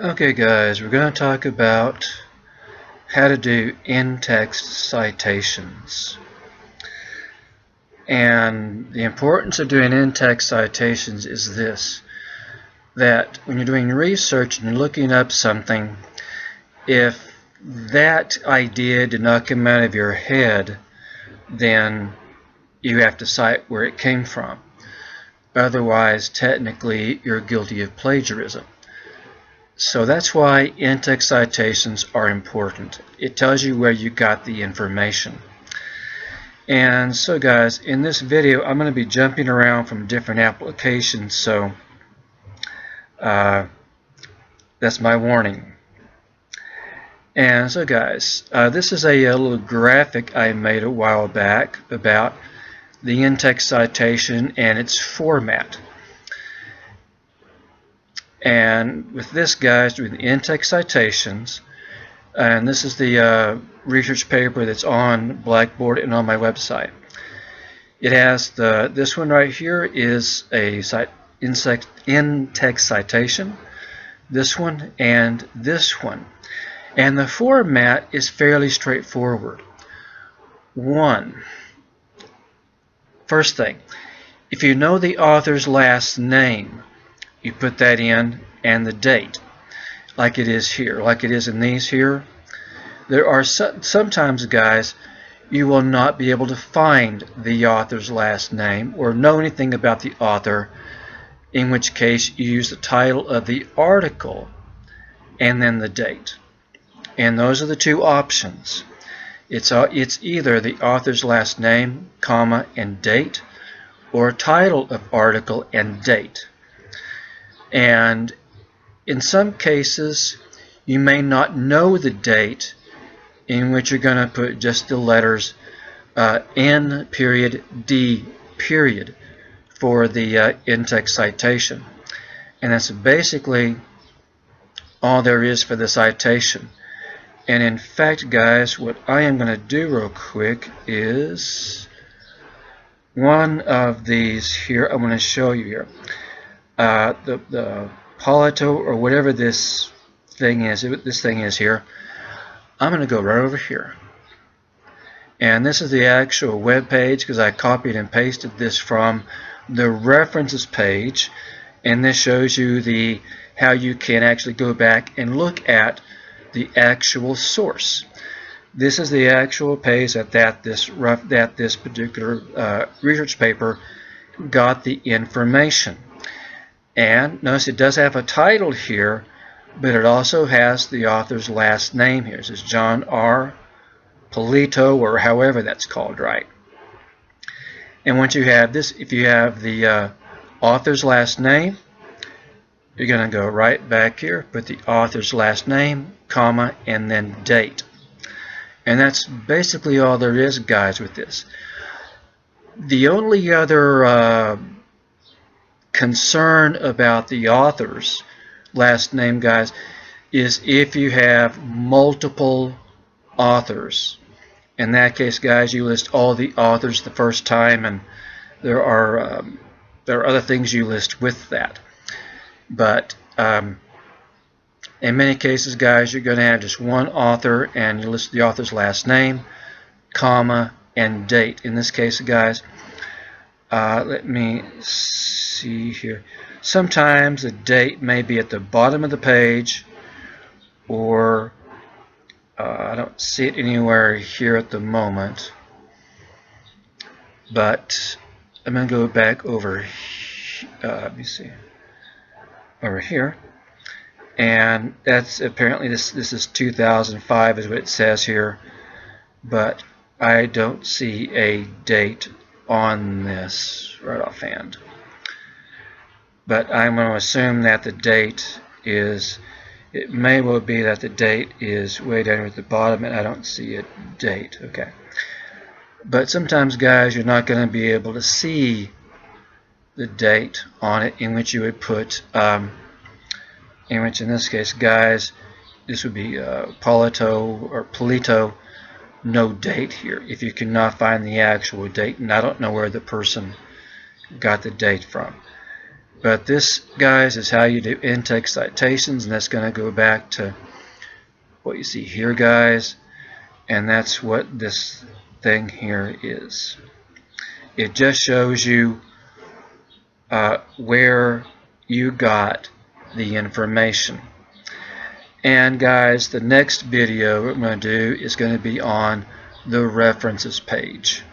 Okay guys, we're going to talk about how to do in-text citations. And the importance of doing in-text citations is this, that when you're doing research and you're looking up something, if that idea did not come out of your head, then you have to cite where it came from. Otherwise, technically, you're guilty of plagiarism. So that's why in-text citations are important. It tells you where you got the information. And so guys, in this video I'm going to be jumping around from different applications, so that's my warning. And so guys, this is a little graphic I made a while back about the in-text citation and its format. And with this, guys, doing the in-text citations, and this is the research paper that's on Blackboard and on my website. It has this one right here is a in-text citation, this one, and this one. And the format is fairly straightforward. First thing, if you know the author's last name, you put that in and the date, like it is here, like it is in these here. There are sometimes, guys, you will not be able to find the author's last name or know anything about the author, in which case you use the title of the article and then the date. And those are the two options. It's either the author's last name, comma, and date, or title of article and date. And in some cases, you may not know the date, in which you're going to put just the letters N period D period for the in-text citation. And that's basically all there is for the citation. And in fact, guys, what I am going to do real quick is one of these here I'm going to show you here. The Polito, or whatever this thing is here, I'm going to go right over here. And this is the actual web page, because I copied and pasted this from the references page. And this shows you how you can actually go back and look at the actual source. This is the actual page that this particular research paper got the information. And notice it does have a title here, but it also has the author's last name here. It says John R. Polito, or however that's called, right? And once you have this, if you have the author's last name, you're going to go right back here, put the author's last name, comma, and then date. And that's basically all there is, guys, with this. The only other concern about the author's last name, guys, is if you have multiple authors. In that case, guys, you list all the authors the first time, and there are other things you list with that. But in many cases, guys, you're going to have just one author, and you list the author's last name, comma, and date. In this case, guys, let me see here. Sometimes the date may be at the bottom of the page, or I don't see it anywhere here at the moment. But I'm going to go back over. Let me see. Over here, and that's apparently this is 2005 is what it says here, but I don't see a date on this right offhand. But I'm going to assume that the date is, it may well be that the date is way down at the bottom and I don't see a date. Okay, but sometimes, guys, you're not going to be able to see the date on it, in which you would put in which, in this case, guys, this would be Polito or Polito, no date here, if you cannot find the actual date. And I don't know where the person got the date from. But this, guys, is how you do intake citations, and that's going to go back to what you see here, guys, and that's what this thing here is. It just shows you where you got the information. And guys, the next video we're going to do is going to be on the references page.